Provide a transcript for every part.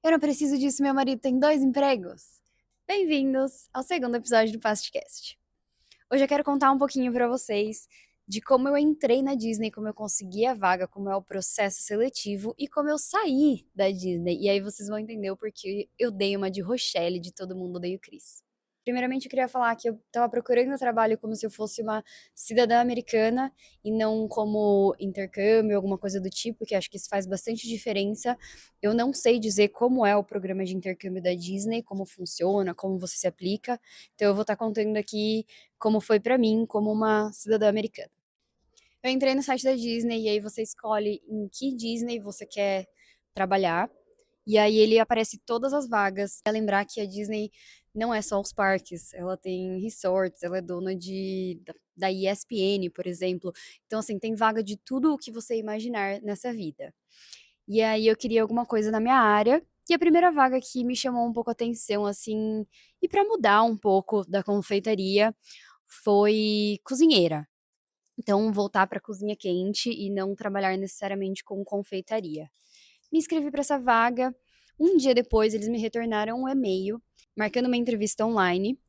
Eu não preciso disso, meu marido tem 2 empregos. Bem-vindos ao segundo episódio do Pastcast. Hoje eu quero contar um pouquinho pra vocês de como eu entrei na Disney, como eu consegui a vaga, como é o processo seletivo e como eu saí da Disney. E aí vocês vão entender o porquê eu dei uma de Rochelle, de todo mundo odeia o Chris. Primeiramente, eu queria falar que eu estava procurando trabalho como se eu fosse uma cidadã americana e não como intercâmbio, alguma coisa do tipo, que acho que isso faz bastante diferença. Eu não sei dizer como é o programa de intercâmbio da Disney, como funciona, como você se aplica. Então eu vou estar contando aqui como foi pra mim, como uma cidadã americana. Eu entrei no site da Disney e aí você escolhe em que Disney você quer trabalhar. E aí ele aparece todas as vagas. É lembrar que a Disney não é só os parques, ela tem resorts, ela é dona da ESPN, por exemplo. Então, assim, tem vaga de tudo o que você imaginar nessa vida. E aí eu queria alguma coisa na minha área. E a primeira vaga que me chamou um pouco a atenção, assim, e para mudar um pouco da confeitaria, foi cozinheira. Então, voltar para cozinha quente e não trabalhar necessariamente com confeitaria. Me inscrevi para essa vaga. Um dia depois, eles me retornaram um e-mail marcando uma entrevista online.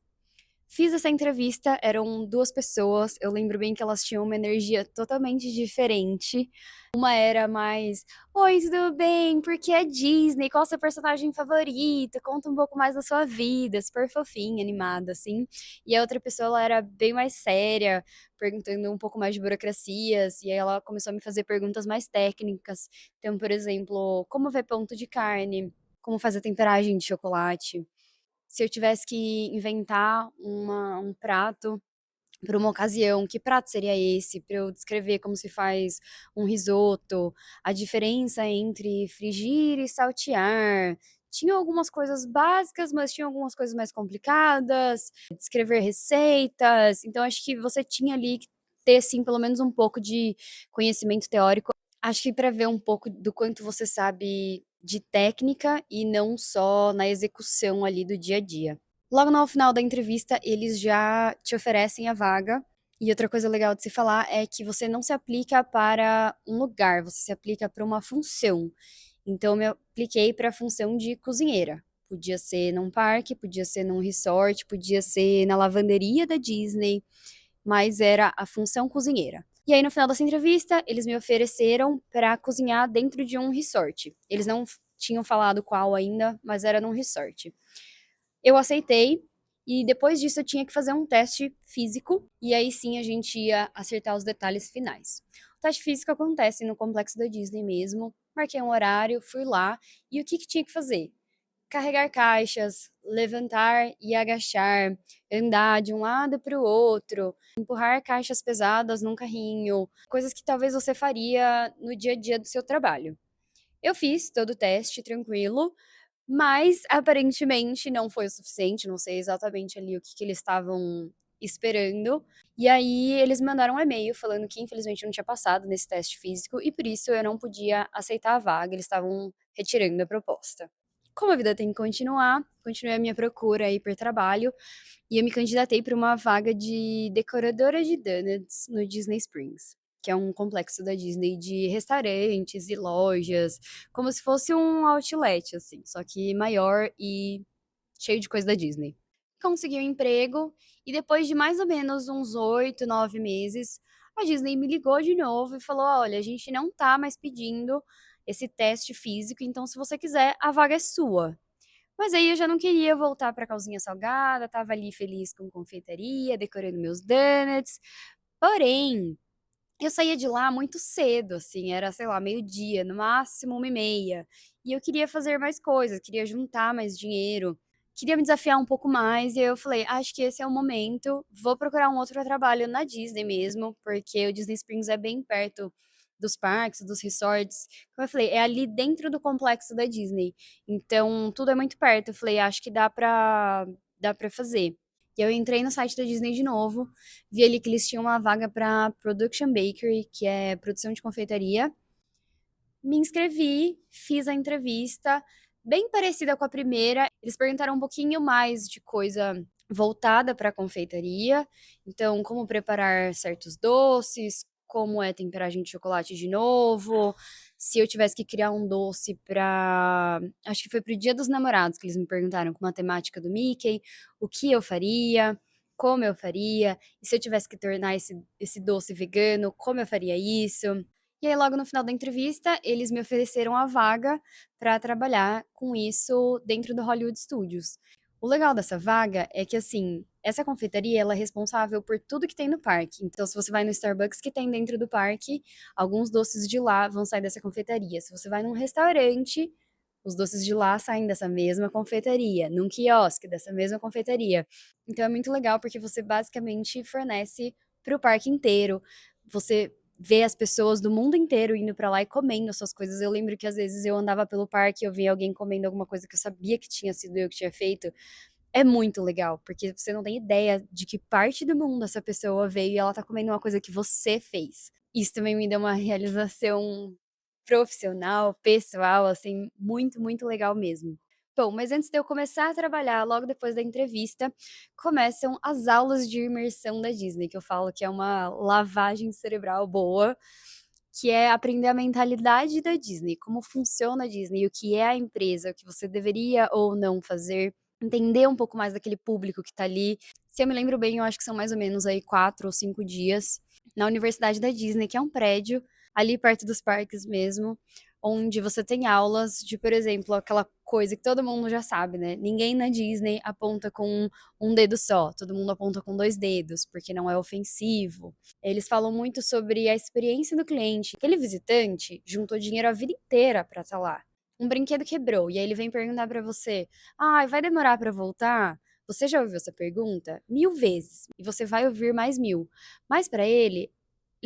Fiz essa entrevista, eram 2 pessoas, eu lembro bem que elas tinham uma energia totalmente diferente. Uma era mais: "Oi, tudo bem? Por que é Disney? Qual o seu personagem favorito? Conta um pouco mais da sua vida", super fofinha, animada, assim. E a outra pessoa, ela era bem mais séria, perguntando um pouco mais de burocracias, e aí ela começou a me fazer perguntas mais técnicas. Então, por exemplo, como ver ponto de carne, como fazer temperagem de chocolate. Se eu tivesse que inventar um prato para uma ocasião, que prato seria esse? Para eu descrever como se faz um risoto, a diferença entre frigir e saltear. Tinha algumas coisas básicas, mas tinha algumas coisas mais complicadas, descrever receitas. Então acho que você tinha ali que ter, assim, pelo menos um pouco de conhecimento teórico. Acho que para ver um pouco do quanto você sabe de técnica e não só na execução ali do dia a dia. Logo no final da entrevista, eles já te oferecem a vaga. E outra coisa legal de se falar é que você não se aplica para um lugar, você se aplica para uma função. Então, eu me apliquei para a função de cozinheira. Podia ser num parque, podia ser num resort, podia ser na lavanderia da Disney, mas era a função cozinheira. E aí, no final dessa entrevista, eles me ofereceram para cozinhar dentro de um resort. Eles não tinham falado qual ainda, mas era num resort. Eu aceitei e depois disso eu tinha que fazer um teste físico e aí sim a gente ia acertar os detalhes finais. O teste físico acontece no complexo da Disney mesmo. Marquei um horário, fui lá e o que que tinha que fazer? Carregar caixas, levantar e agachar, andar de um lado para o outro, empurrar caixas pesadas num carrinho, coisas que talvez você faria no dia a dia do seu trabalho. Eu fiz todo o teste tranquilo, mas aparentemente não foi o suficiente, não sei exatamente ali o que que eles estavam esperando. E aí eles me mandaram um e-mail falando que infelizmente eu não tinha passado nesse teste físico e por isso eu não podia aceitar a vaga, eles estavam retirando a proposta. Como a vida tem que continuar, continuei a minha procura aí por trabalho e eu me candidatei para uma vaga de decoradora de donuts no Disney Springs, que é um complexo da Disney de restaurantes e lojas, como se fosse um outlet, assim, só que maior e cheio de coisa da Disney. Consegui um emprego e depois de mais ou menos uns 8, 9 meses, a Disney me ligou de novo e falou: "Olha, a gente não tá mais pedindo esse teste físico, então se você quiser, a vaga é sua". Mas aí eu já não queria voltar pra calzinha salgada, estava ali feliz com confeitaria, decorando meus donuts. Porém, eu saía de lá muito cedo, assim, era, sei lá, meio-dia, no máximo 1h30. E eu queria fazer mais coisas, queria juntar mais dinheiro, queria me desafiar um pouco mais. E aí eu falei: "Acho que esse é o momento, vou procurar um outro trabalho na Disney mesmo", porque o Disney Springs é bem perto dos parques, dos resorts. Como eu falei, é ali dentro do complexo da Disney, então tudo é muito perto. Eu falei: "Acho que dá pra fazer". E eu entrei no site da Disney de novo, vi ali que eles tinham uma vaga para Production Bakery, que é produção de confeitaria. Me inscrevi, fiz a entrevista, bem parecida com a primeira. Eles perguntaram um pouquinho mais de coisa voltada para confeitaria, então como preparar certos doces, como é temperagem de chocolate de novo, se eu tivesse que criar um doce pra acho que foi para o Dia dos Namorados que eles me perguntaram com a temática do Mickey, o que eu faria, como eu faria, e se eu tivesse que tornar esse doce vegano, como eu faria isso. E aí logo no final da entrevista, eles me ofereceram a vaga pra trabalhar com isso dentro do Hollywood Studios. O legal dessa vaga é que, assim, essa confeitaria ela é responsável por tudo que tem no parque. Então, se você vai no Starbucks que tem dentro do parque, alguns doces de lá vão sair dessa confeitaria. Se você vai num restaurante, os doces de lá saem dessa mesma confeitaria. Num quiosque, dessa mesma confeitaria. Então, é muito legal porque você basicamente fornece para o parque inteiro. Você vê as pessoas do mundo inteiro indo pra lá e comendo as suas coisas. Eu lembro que às vezes eu andava pelo parque e eu via alguém comendo alguma coisa que eu sabia que tinha sido eu que tinha feito. É muito legal, porque você não tem ideia de que parte do mundo essa pessoa veio e ela tá comendo uma coisa que você fez. Isso também me deu uma realização profissional, pessoal, assim, muito, muito legal mesmo. Bom, mas antes de eu começar a trabalhar, logo depois da entrevista, começam as aulas de imersão da Disney, que eu falo que é uma lavagem cerebral boa, que é aprender a mentalidade da Disney, como funciona a Disney, o que é a empresa, o que você deveria ou não fazer, entender um pouco mais daquele público que tá ali. Se eu me lembro bem, eu acho que são mais ou menos aí 4 ou 5 dias na Universidade da Disney, que é um prédio ali perto dos parques mesmo, onde você tem aulas de, por exemplo, aquela coisa que todo mundo já sabe, né? Ninguém na Disney aponta com um dedo só, todo mundo aponta com 2 dedos, porque não é ofensivo. Eles falam muito sobre a experiência do cliente. Aquele visitante juntou dinheiro a vida inteira pra estar lá. Um brinquedo quebrou e aí ele vem perguntar pra você: "Ai, vai demorar pra voltar?" Você já ouviu essa pergunta 1000 vezes e você vai ouvir mais 1000. Mas pra ele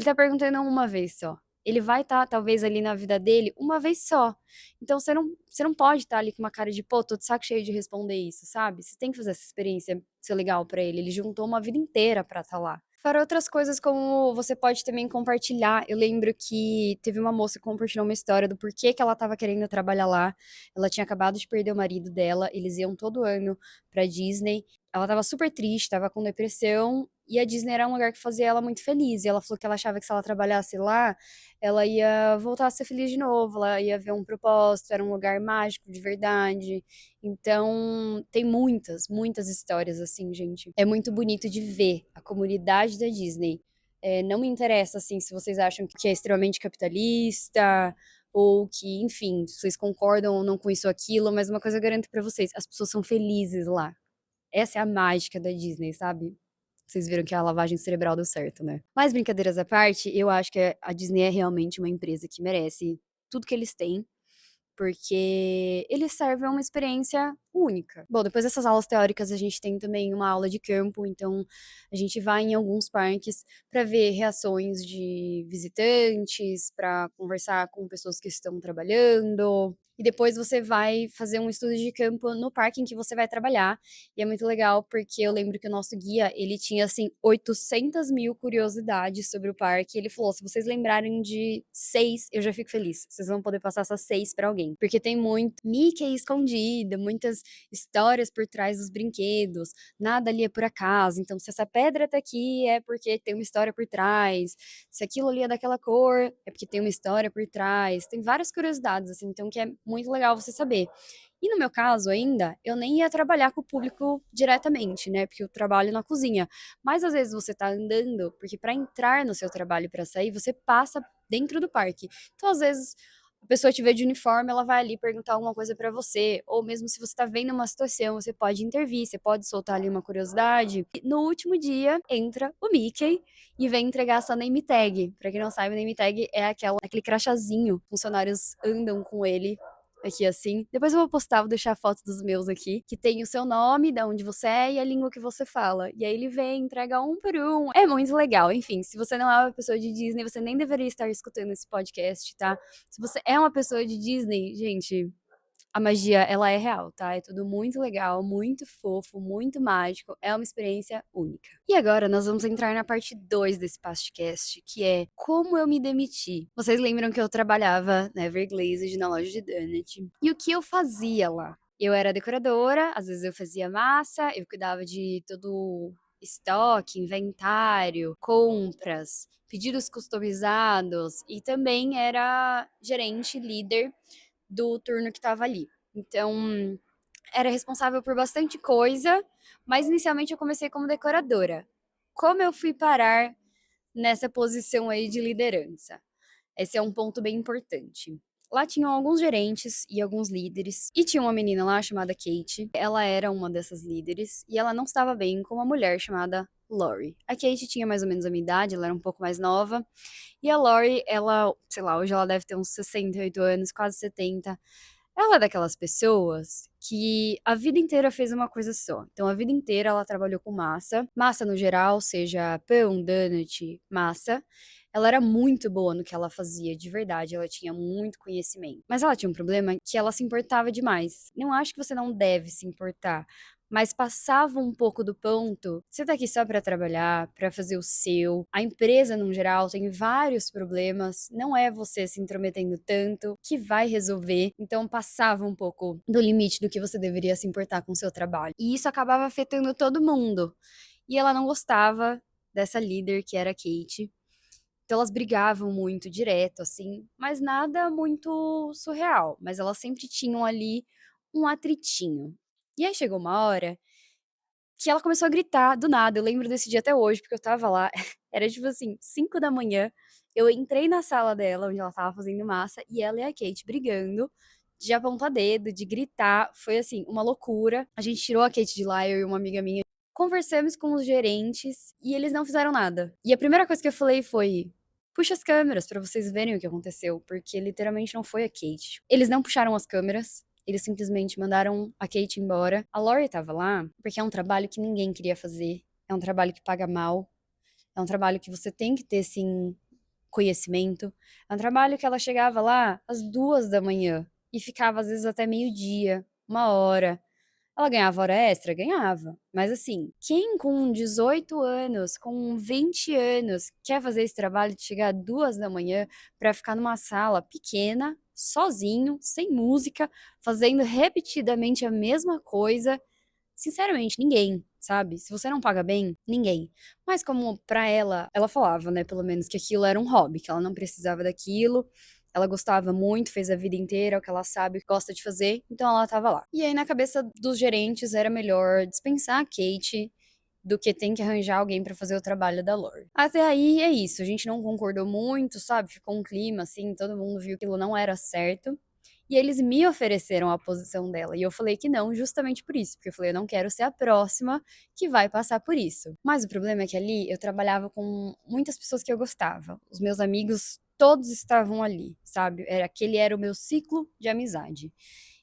tá perguntando uma vez só. Ele vai estar, talvez, ali na vida dele uma vez só. Então você não pode estar ali com uma cara de: "Pô, tô de saco cheio de responder isso", sabe. Você tem que fazer essa experiência ser legal pra ele. Ele juntou uma vida inteira pra estar lá. Fora outras coisas como você pode também compartilhar. Eu lembro que teve uma moça que compartilhou uma história do porquê que ela estava querendo trabalhar lá. Ela tinha acabado de perder o marido dela, eles iam todo ano pra Disney. Ela estava super triste, estava com depressão, e a Disney era um lugar que fazia ela muito feliz. E ela falou que ela achava que se ela trabalhasse lá, ela ia voltar a ser feliz de novo, ela ia ver um propósito, era um lugar mágico de verdade. Então, tem muitas, muitas histórias assim, gente. É muito bonito de ver a comunidade da Disney. Não me interessa, assim, se vocês acham que é extremamente capitalista ou que, enfim, vocês concordam ou não com isso ou aquilo, mas uma coisa eu garanto pra vocês, as pessoas são felizes lá. Essa é a mágica da Disney, sabe? Vocês viram que a lavagem cerebral deu certo, né? Mas brincadeiras à parte, eu acho que a Disney é realmente uma empresa que merece tudo que eles têm, porque eles servem uma experiência única. Bom, depois dessas aulas teóricas, a gente tem também uma aula de campo, então a gente vai em alguns parques para ver reações de visitantes, para conversar com pessoas que estão trabalhando. E depois você vai fazer um estudo de campo no parque em que você vai trabalhar. E é muito legal porque eu lembro que o nosso guia, ele tinha, assim, 800 mil curiosidades sobre o parque. Ele falou: se vocês lembrarem de 6, eu já fico feliz. Vocês vão poder passar essas 6 pra alguém. Porque tem muito Mickey escondido, muitas histórias por trás dos brinquedos. Nada ali é por acaso. Então, se essa pedra tá aqui, é porque tem uma história por trás. Se aquilo ali é daquela cor, é porque tem uma história por trás. Tem várias curiosidades, assim, então que é muito legal você saber. E no meu caso ainda, eu nem ia trabalhar com o público diretamente, né? Porque eu trabalho na cozinha. Mas às vezes você tá andando, porque para entrar no seu trabalho e para sair, você passa dentro do parque. Então, às vezes, a pessoa te vê de uniforme, ela vai ali perguntar alguma coisa para você, ou mesmo se você tá vendo uma situação, você pode intervir, você pode soltar ali uma curiosidade. E no último dia, entra o Mickey e vem entregar a sua name tag. Pra quem não sabe, name tag é aquele crachazinho. Funcionários andam com ele aqui assim. Depois eu vou postar, vou deixar a foto dos meus aqui, que tem o seu nome, da onde você é e a língua que você fala. E aí ele vem, entrega um por um. É muito legal. Enfim, se você não é uma pessoa de Disney, você nem deveria estar escutando esse podcast, tá? Se você é uma pessoa de Disney, gente, a magia, ela é real, tá? É tudo muito legal, muito fofo, muito mágico, é uma experiência única. E agora nós vamos entrar na parte 2 desse podcast, que é como eu me demiti. Vocês lembram que eu trabalhava na Everglazed, na loja de donut, e o que eu fazia lá? Eu era decoradora, às vezes eu fazia massa, eu cuidava de todo estoque, inventário, compras, pedidos customizados e também era gerente, líder do turno que estava ali. Então, era responsável por bastante coisa, mas inicialmente eu comecei como decoradora. Como eu fui parar nessa posição aí de liderança? Esse é um ponto bem importante. Lá tinham alguns gerentes e alguns líderes, e tinha uma menina lá chamada Kate. Ela era uma dessas líderes, e ela não estava bem com uma mulher chamada Lori. A Kate tinha mais ou menos a minha idade, ela era um pouco mais nova, e a Lori, ela, sei lá, hoje ela deve ter uns 68 anos, quase 70. Ela é daquelas pessoas que a vida inteira fez uma coisa só. Então, a vida inteira ela trabalhou com massa. Massa no geral, seja pão, donut, massa. Ela era muito boa no que ela fazia, de verdade, ela tinha muito conhecimento. Mas ela tinha um problema que ela se importava demais. Não acho que você não deve se importar, mas passava um pouco do ponto. Você tá aqui só pra trabalhar, pra fazer o seu. A empresa, no geral, tem vários problemas. Não é você se intrometendo tanto que vai resolver. Então, passava um pouco do limite do que você deveria se importar com o seu trabalho. E isso acabava afetando todo mundo. E ela não gostava dessa líder que era a Kate. Então elas brigavam muito direto, assim, mas nada muito surreal. Mas elas sempre tinham ali um atritinho. E aí chegou uma hora que ela começou a gritar do nada. Eu lembro desse dia até hoje, porque eu estava lá. Era tipo assim, 5 da manhã. Eu entrei na sala dela, onde ela estava fazendo massa, e ela e a Kate brigando, de apontar dedo, de gritar. Foi assim, uma loucura. A gente tirou a Kate de lá, eu e uma amiga minha. Conversamos com os gerentes e eles não fizeram nada. E a primeira coisa que eu falei foi: puxa as câmeras pra vocês verem o que aconteceu, porque literalmente não foi a Kate. Eles não puxaram as câmeras, eles simplesmente mandaram a Kate embora. A Lori tava lá porque é um trabalho que ninguém queria fazer, é um trabalho que paga mal, é um trabalho que você tem que ter, sim, conhecimento. É um trabalho que ela chegava lá às 2 da manhã e ficava às vezes até meio-dia, 1 hora. Ela ganhava hora extra? Ganhava. Mas assim, quem com 18 anos, com 20 anos, quer fazer esse trabalho de chegar 2 da manhã pra ficar numa sala pequena, sozinho, sem música, fazendo repetidamente a mesma coisa? Sinceramente, ninguém, sabe? Se você não paga bem, ninguém. Mas como pra ela falava, né, pelo menos que aquilo era um hobby, que ela não precisava daquilo. Ela gostava muito, fez a vida inteira, é o que ela sabe, gosta de fazer, então ela tava lá. E aí, na cabeça dos gerentes, era melhor dispensar a Kate do que tem que arranjar alguém pra fazer o trabalho da Lori. Até aí é isso, a gente não concordou muito, sabe? Ficou um clima assim, todo mundo viu que aquilo não era certo. E eles me ofereceram a posição dela. E eu falei que não, justamente por isso. Porque eu falei, eu não quero ser a próxima que vai passar por isso. Mas o problema é que ali eu trabalhava com muitas pessoas que eu gostava. Os meus amigos, todos estavam ali, sabe? Aquele era o meu ciclo de amizade.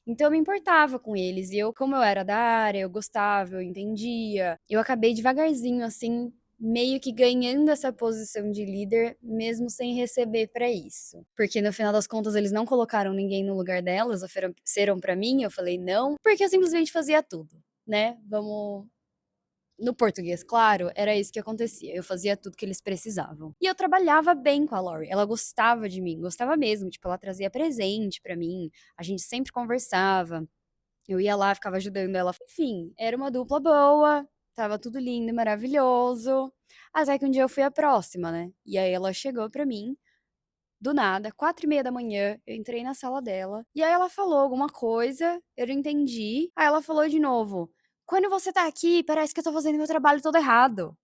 Então eu me importava com eles. E eu, como eu era da área, eu gostava, eu entendia. Eu acabei devagarzinho, assim, meio que ganhando essa posição de líder, mesmo sem receber pra isso. Porque no final das contas eles não colocaram ninguém no lugar delas, ofereceram pra mim, eu falei não, porque eu simplesmente fazia tudo, né? Vamos no português, claro, era isso que acontecia. Eu fazia tudo que eles precisavam. E eu trabalhava bem com a Lori. Ela gostava de mim, gostava mesmo. Tipo, ela trazia presente pra mim. A gente sempre conversava. Eu ia lá, ficava ajudando ela. Enfim, era uma dupla boa, tava tudo lindo, maravilhoso. Até que um dia eu fui a próxima, né? E aí ela chegou pra mim, do nada, 4h30 da manhã, eu entrei na sala dela. E aí ela falou alguma coisa, eu não entendi. Aí ela falou de novo: quando você tá aqui, parece que eu tô fazendo meu trabalho todo errado.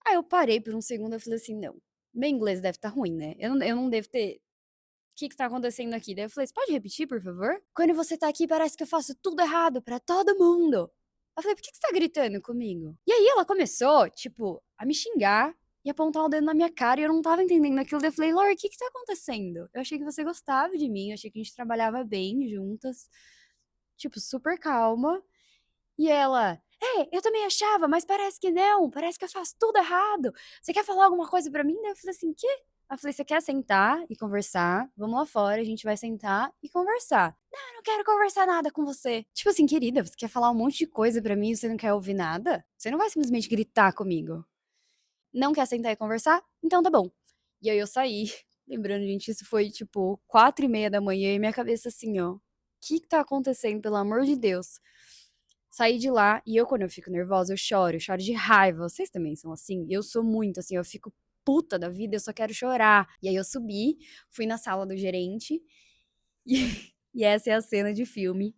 Aí eu parei por um segundo e falei assim: não, meu inglês deve estar ruim, né? Eu não devo ter. O que que tá acontecendo aqui? Daí eu falei: você pode repetir, por favor? Quando você tá aqui, parece que eu faço tudo errado pra todo mundo. Eu falei: por que que você tá gritando comigo? E aí ela começou, tipo, a me xingar e apontar o dedo na minha cara e eu não tava entendendo aquilo. Daí eu falei: Lori, o que que tá acontecendo? Eu achei que você gostava de mim, eu achei que a gente trabalhava bem juntas. Tipo, super calma. E ela: é, eu também achava, mas parece que não, parece que eu faço tudo errado. Você quer falar alguma coisa pra mim? Daí eu falei assim: quê? Aí eu falei: você quer sentar e conversar? Vamos lá fora, a gente vai sentar e conversar. Não, eu não quero conversar nada com você. Tipo assim, querida, você quer falar um monte de coisa pra mim e você não quer ouvir nada? Você não vai simplesmente gritar comigo. Não quer sentar e conversar? Então tá bom. E aí eu saí. Lembrando, gente, isso foi tipo 4h30 da manhã e minha cabeça assim, ó. O que que tá acontecendo, pelo amor de Deus? Saí de lá e quando eu fico nervosa, eu choro de raiva. Vocês também são assim? Eu sou muito assim, eu fico puta da vida, eu só quero chorar. E aí eu subi, fui na sala do gerente e, e essa é a cena de filme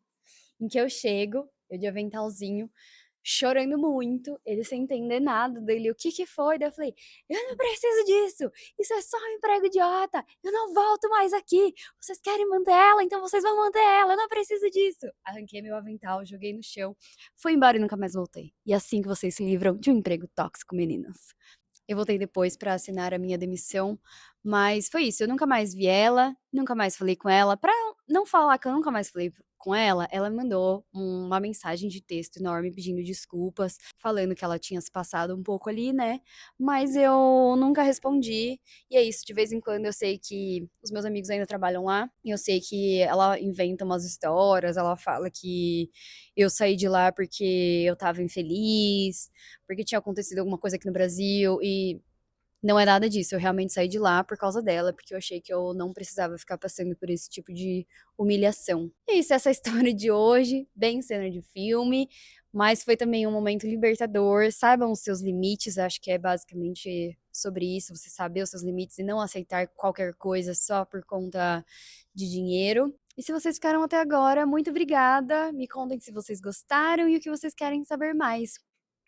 em que eu chego, eu de aventalzinho, chorando muito, ele sem entender nada, dele, o que que foi? Daí eu falei, eu não preciso disso, isso é só um emprego idiota, eu não volto mais aqui, vocês querem manter ela, então vocês vão manter ela, eu não preciso disso. Arranquei meu avental, joguei no chão, fui embora e nunca mais voltei. E é assim que vocês se livram de um emprego tóxico, meninas. Eu voltei depois pra assinar a minha demissão, mas foi isso, eu nunca mais vi ela, nunca mais falei com ela. Pra não falar que eu nunca mais falei com ela, ela mandou uma mensagem de texto enorme pedindo desculpas, falando que ela tinha se passado um pouco ali, né, mas eu nunca respondi, e é isso, de vez em quando eu sei que os meus amigos ainda trabalham lá, e eu sei que ela inventa umas histórias, ela fala que eu saí de lá porque eu estava infeliz, porque tinha acontecido alguma coisa aqui no Brasil e não é nada disso. Eu realmente saí de lá por causa dela, porque eu achei que eu não precisava ficar passando por esse tipo de humilhação. E isso, essa é a história de hoje, bem cena de filme, mas foi também um momento libertador. Saibam os seus limites, acho que é basicamente sobre isso, você saber os seus limites e não aceitar qualquer coisa só por conta de dinheiro. E se vocês ficaram até agora, muito obrigada. Me contem se vocês gostaram e o que vocês querem saber mais.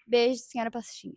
Beijo, senhora Pastinha.